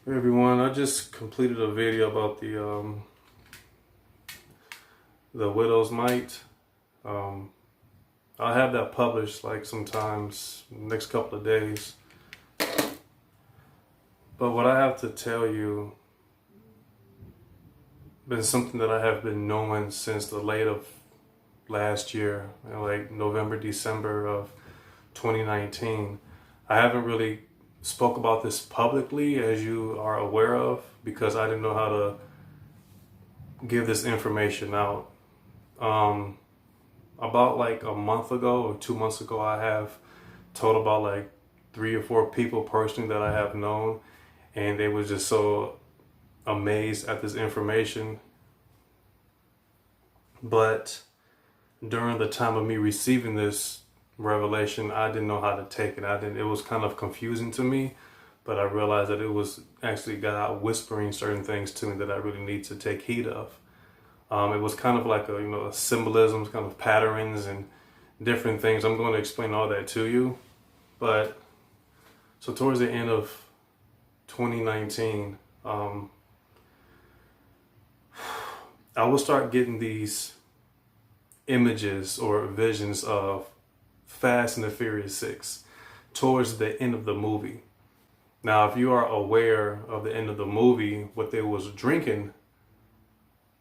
Hey everyone, I just completed a video about the widow's mite. Um, I'll have that published like sometimes next couple of days. But what I have to tell you been something that I have been knowing since the late of last year, like November, December of 2019. I haven't really spoke about this publicly, as you are aware of, because I didn't know how to give this information out. About like a month ago or 2 months ago, I have told about like 3 or 4 people personally that I have known, and they were just so amazed at this information. But during the time of me receiving this revelation, I didn't know how to take it. It was kind of confusing to me, but I realized that it was actually God whispering certain things to me that I really need to take heed of. It was kind of like a symbolisms, kind of patterns and different things. I'm going to explain all that to you. But so towards the end of 2019, I will start getting these images or visions of Fast and the Furious 6 towards the end of the movie. Now, if you are aware of the end of the movie, what they was drinking,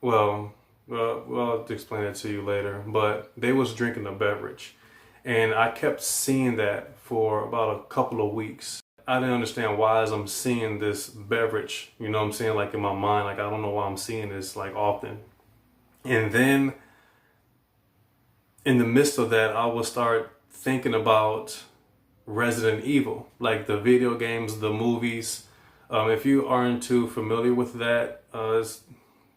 well, I'll explain that to you later, but they was drinking a beverage. And I kept seeing that for about a couple of weeks. I didn't understand why as I'm seeing this beverage, you know what I'm saying, like in my mind, like I don't know why I'm seeing this like often. And then in the midst of that, I will start thinking about Resident Evil, like the video games, the movies. If you aren't too familiar with that, it's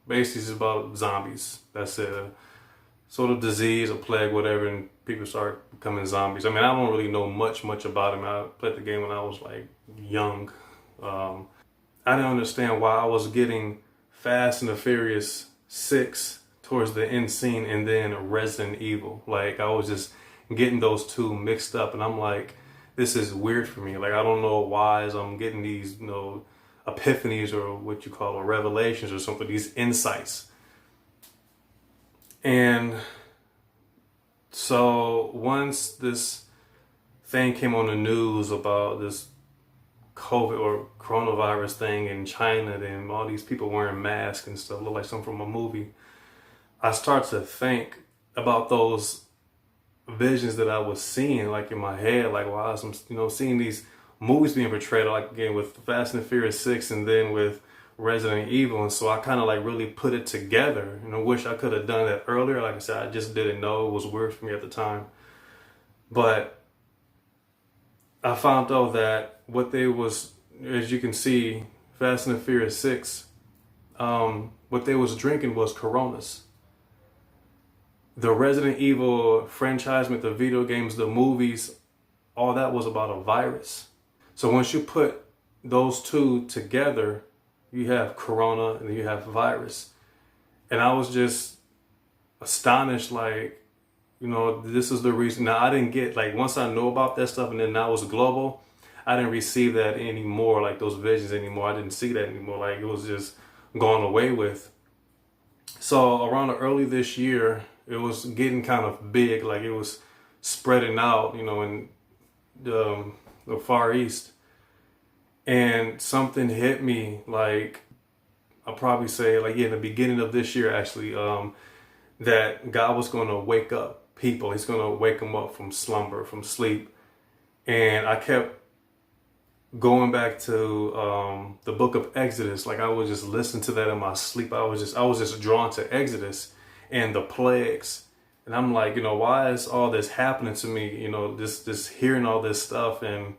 basically it's about zombies. That's a sort of disease, a plague, whatever, and people start becoming zombies. I mean, I don't really know much about them. I played the game when I was like young. I didn't understand why I was getting Fast and the Furious 6 towards the end scene and then Resident Evil. Like I was just getting those two mixed up, and I'm like, this is weird for me. Like I don't know why as I'm getting these, epiphanies or what you call revelations or something, these insights. And so once this thing came on the news about this COVID or coronavirus thing in China, then all these people wearing masks and stuff, look like something from a movie, I start to think about those visions that I was seeing, like in my head, like while I'm, seeing these movies being portrayed, like again with Fast and the Furious 6 and then with Resident Evil. And so I kind of like really put it together, and I wish I could have done that earlier. Like I said, I just didn't know. It was weird for me at the time. But I found out that what they was, as you can see, Fast and the Furious 6, what they was drinking was Coronas. The Resident Evil franchise with the video games, the movies, all that was about a virus. So once you put those two together, you have Corona and you have virus. And I was just astonished, like, this is the reason. Now I didn't get, like, once I know about that stuff and then now it's global, I didn't receive that anymore, like those visions anymore. I didn't see that anymore. Like it was just gone away with. So around early this year, it was getting kind of big, like it was spreading out, in the Far East. And something hit me, like, I'll probably say, like, in the beginning of this year, actually, that God was going to wake up people. He's going to wake them up from slumber, from sleep. And I kept going back to the book of Exodus. Like I would just listen to that in my sleep. I was just drawn to Exodus and the plagues. And I'm like, why is all this happening to me? This hearing all this stuff and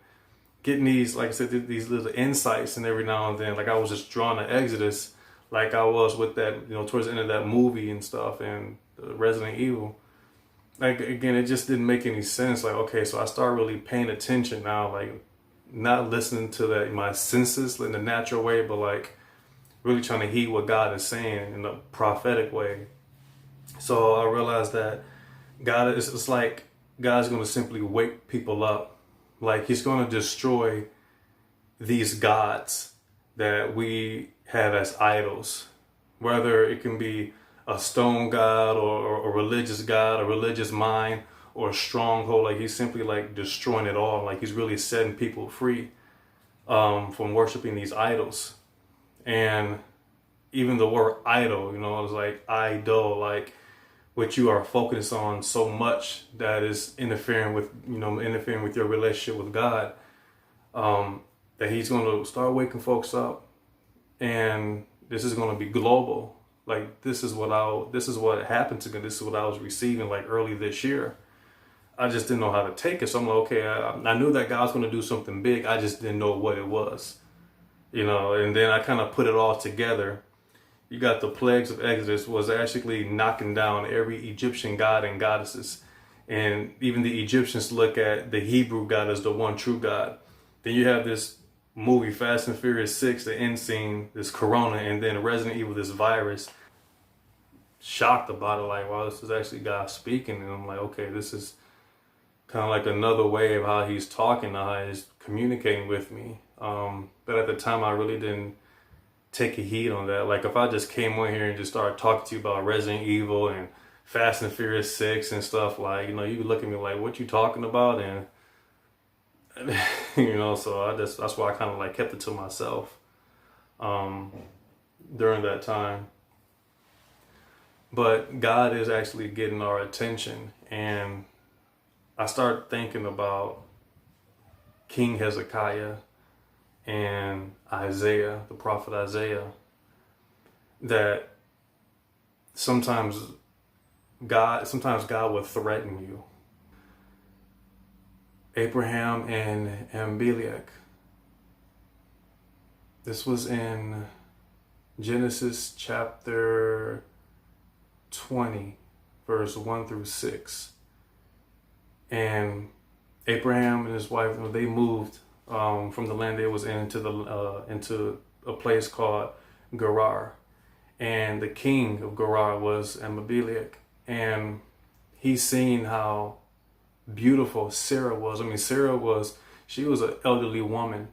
getting these, like I said, these little insights, and every now and then, like I was just drawn to Exodus, like I was with that, towards the end of that movie and stuff and Resident Evil. Like, again, it just didn't make any sense. Like, okay, so I started really paying attention now, like not listening to that in my senses in the natural way, but like really trying to heed what God is saying in a prophetic way. So I realized that it's like God's going to simply wake people up. Like he's going to destroy these gods that we have as idols, whether it can be a stone god or a religious god, a religious mind, or a stronghold. Like he's simply like destroying it all. Like he's really setting people free from worshiping these idols. And even the word idol, it's like idol, like what you are focused on so much that is interfering with your relationship with God. That he's going to start waking folks up, and this is going to be global. Like this is what happened to me. This is what I was receiving like early this year. I just didn't know how to take it. So I'm like, okay, I knew that God was going to do something big. I just didn't know what it was, and then I kind of put it all together. You got the plagues of Exodus was actually knocking down every Egyptian god and goddesses. And even the Egyptians look at the Hebrew God as the one true God. Then you have this movie, Fast and Furious 6, the end scene, this corona, and then Resident Evil, this virus. Shocked about it, like, wow, this is actually God speaking. And I'm like, okay, this is kind of like another way of how he's talking, how he's communicating with me. But at the time, I really didn't take a heed on that. Like if I just came on here and just started talking to you about Resident Evil and Fast and Furious 6 and stuff, like, you would look at me like, what you talking about? And so that's why I kind of like kept it to myself during that time. But God is actually getting our attention, and I started thinking about King Hezekiah and Isaiah, the prophet Isaiah, that sometimes God will threaten you. Abraham and Abimelech. This was in Genesis chapter 20, verse 1 through 6. And Abraham and his wife, they moved from the land they was in into a place called Gerar. And the king of Gerar was Abimelech. And he seen how beautiful Sarah was. I mean, she was an elderly woman.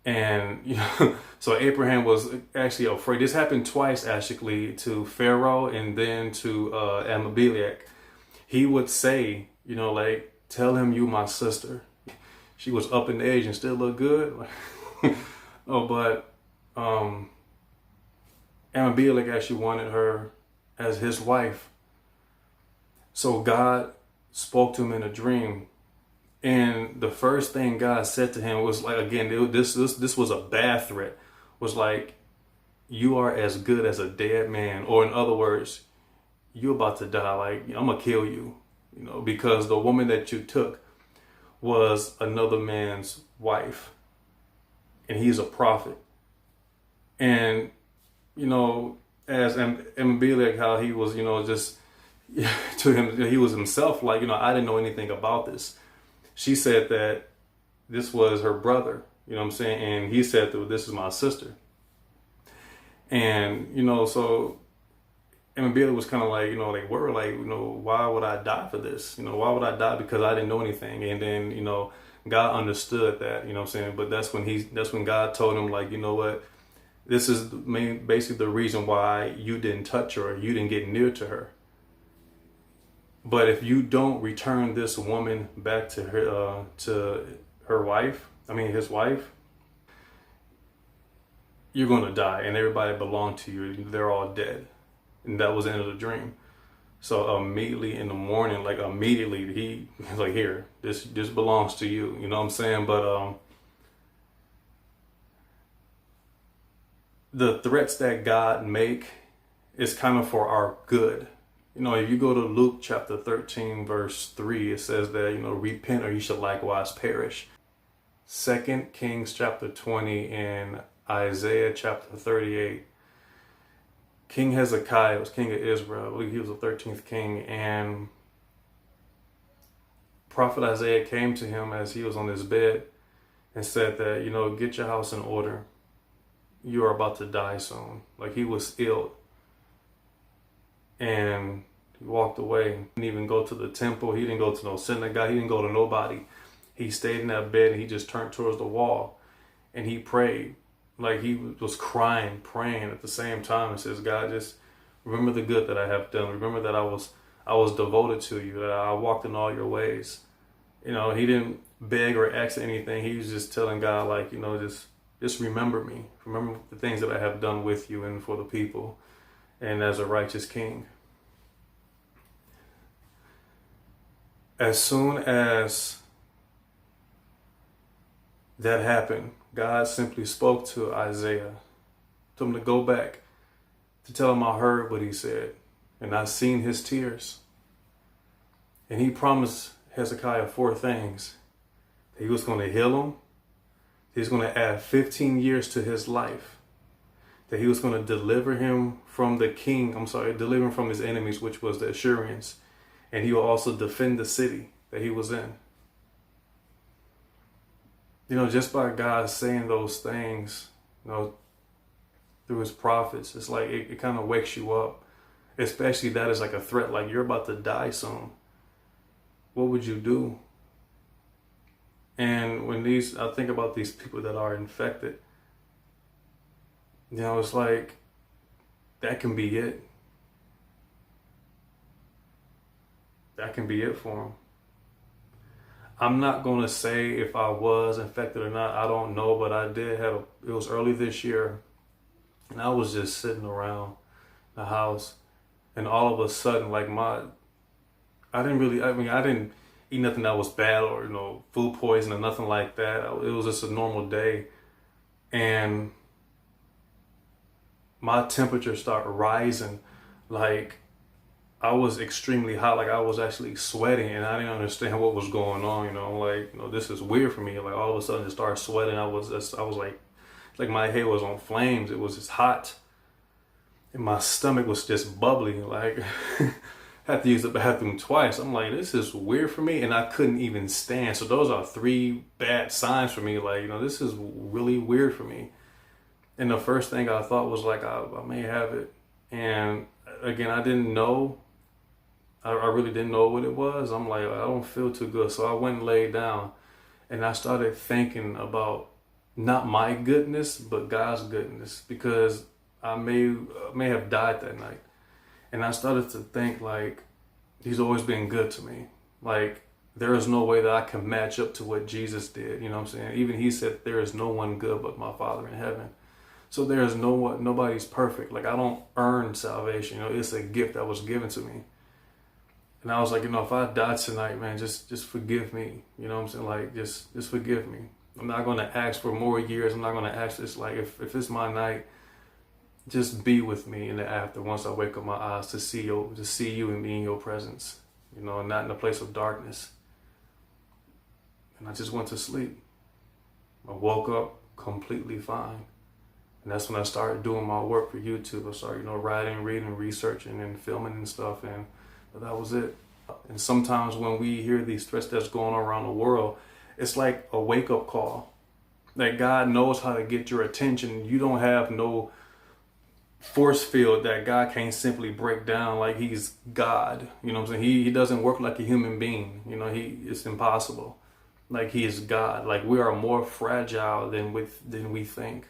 And, so Abraham was actually afraid. This happened twice, actually, to Pharaoh and then to Abimelech. He would say, like, tell him you my sister. She was up in age and still looked good. But Abimelech actually wanted her as his wife. So God spoke to him in a dream. And the first thing God said to him was like, again, this was a bad threat, was like, you are as good as a dead man. Or in other words, you're about to die. Like, I'm going to kill you, because the woman that you took was another man's wife. And he's a prophet. And, as Abimelech, how he was, just to him, he was himself like, I didn't know anything about this. She said that this was her brother, and he said that this is my sister. And, so Abimelech was kind of like, like, we're like, why would I die for this? Why would I die? Because I didn't know anything. And then, God understood that, but that's when God told him, like, what, this is basically the reason why you didn't touch her, or you didn't get near to her. But if you don't return this woman back to her wife, his wife, you're going to die, and everybody belonged to you, they're all dead. And that was the end of the dream. So immediately in the morning, he was like, here, this belongs to you. You know what I'm saying? But the threats that God make is kind of for our good. If you go to Luke chapter 13, verse 3, it says that, repent or you shall likewise perish. 2 Kings chapter 20 and Isaiah chapter 38. King Hezekiah was king of Israel. I believe he was the 13th king. And Prophet Isaiah came to him as he was on his bed and said that, get your house in order. You are about to die soon. Like, he was ill. And he walked away. He didn't even go to the temple. He didn't go to no synagogue. He didn't go to nobody. He stayed in that bed and he just turned towards the wall and he prayed. Like he was crying, praying at the same time. It says, God, just remember the good that I have done. Remember that I was devoted to you, that I walked in all your ways. You know, he didn't beg or ask anything. He was just telling God, like, you know, just remember me. Remember the things that I have done with you and for the people and as a righteous king. As soon as that happened, God simply spoke to Isaiah, told him to go back, to tell him I heard what he said, and I seen his tears. And he promised Hezekiah 4 things. That he was going to heal him, he was going to add 15 years to his life, that he was going to deliver him from deliver him from his enemies, which was the Assyrians, and he will also defend the city that he was in. You know, just by God saying those things, you know, through his prophets, it's like it kind of wakes you up. Especially that is like a threat, like you're about to die soon. What would you do? And when I think about these people that are infected, you know, it's like that can be it. That can be it for them. I'm not going to say if I was infected or not. I don't know, but I did have it was early this year, and I was just sitting around the house, and all of a sudden, like I didn't eat nothing that was bad or, you know, food poison or nothing like that. It was just a normal day, and my temperature started rising. Like I was extremely hot, like I was actually sweating, and I didn't understand what was going on. You know, I'm like, you know, this is weird for me. Like all of a sudden, just started sweating. I was like my head was on flames. It was just hot, and my stomach was just bubbling. Like had to use the bathroom twice. I'm like, this is weird for me, and I couldn't even stand. So those are 3 bad signs for me. Like, you know, this is really weird for me. And the first thing I thought was like, I may have it. And again, I didn't know. I really didn't know what it was. I'm like, I don't feel too good. So I went and laid down, and I started thinking about not my goodness, but God's goodness, because I may have died that night. And I started to think, like, he's always been good to me. Like, there is no way that I can match up to what Jesus did. You know what I'm saying? Even he said, there is no one good but my Father in heaven. So there is nobody's perfect. Like, I don't earn salvation. You know, it's a gift that was given to me. And I was like, you know, if I die tonight, man, just forgive me. You know what I'm saying? Like, just forgive me. I'm not going to ask for more years. I'm not going to ask this. Like, if it's my night, just be with me in the after. Once I wake up my eyes to see you and be in your presence, you know, and not in a place of darkness. And I just went to sleep. I woke up completely fine. And that's when I started doing my work for YouTube. I started, you know, writing, reading, researching, and filming and stuff. And that was it. And sometimes when we hear these threats that's going on around the world, it's like a wake-up call. That God knows how to get your attention. You don't have no force field that God can't simply break down. Like he's God. You know what I'm saying? He doesn't work like a human being. You know, it's impossible. Like he is God. Like we are more fragile than we think.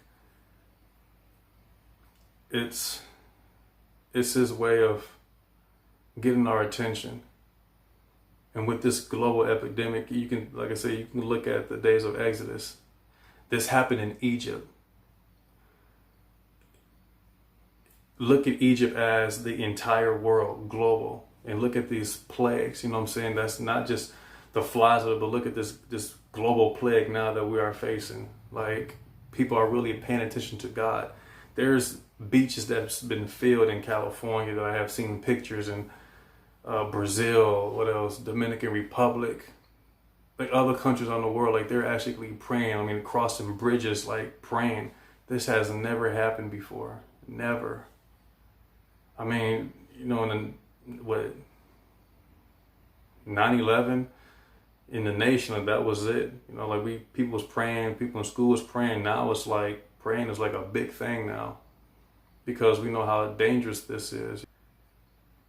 It's his way of getting our attention. And with this global epidemic, you can, like I said, you can look at the days of Exodus. This happened in Egypt. Look at Egypt as the entire world, global, and look at these plagues. You know what I'm saying? That's not just the flies of it, but look at this global plague now that we are facing. Like people are really paying attention to God. There's beaches that's been filled in California that I have seen pictures in. Brazil, what else? Dominican Republic, like other countries on the world, like they're actually praying. I mean, crossing bridges, like praying. This has never happened before. Never. I mean, you know, in 9/11 in the nation, that was it. You know, like people was praying, people in school was praying. Now it's like praying is like a big thing now because we know how dangerous this is.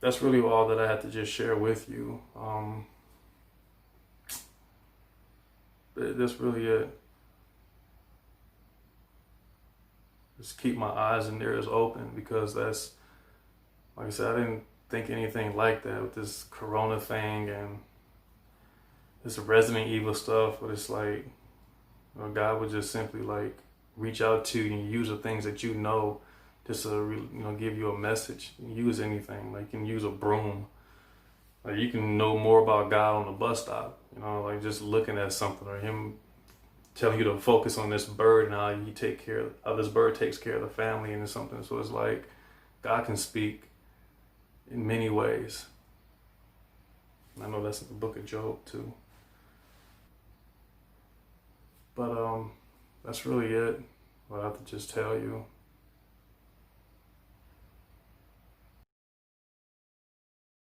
That's really all that I had to just share with you. That's really it. just keep my eyes and ears open, because that's, like I said, I didn't think anything like that with this corona thing and this Resident Evil stuff, but it's like, God would just simply like reach out to you and use the things that you know just to give you a message. Use anything, like you can use a broom. Like you can know more about God on the bus stop, like just looking at something, or him telling you to focus on this bird and how this bird takes care of the family and something. So it's like God can speak in many ways. I know that's in the book of Job too. But that's really it. What I have to just tell you.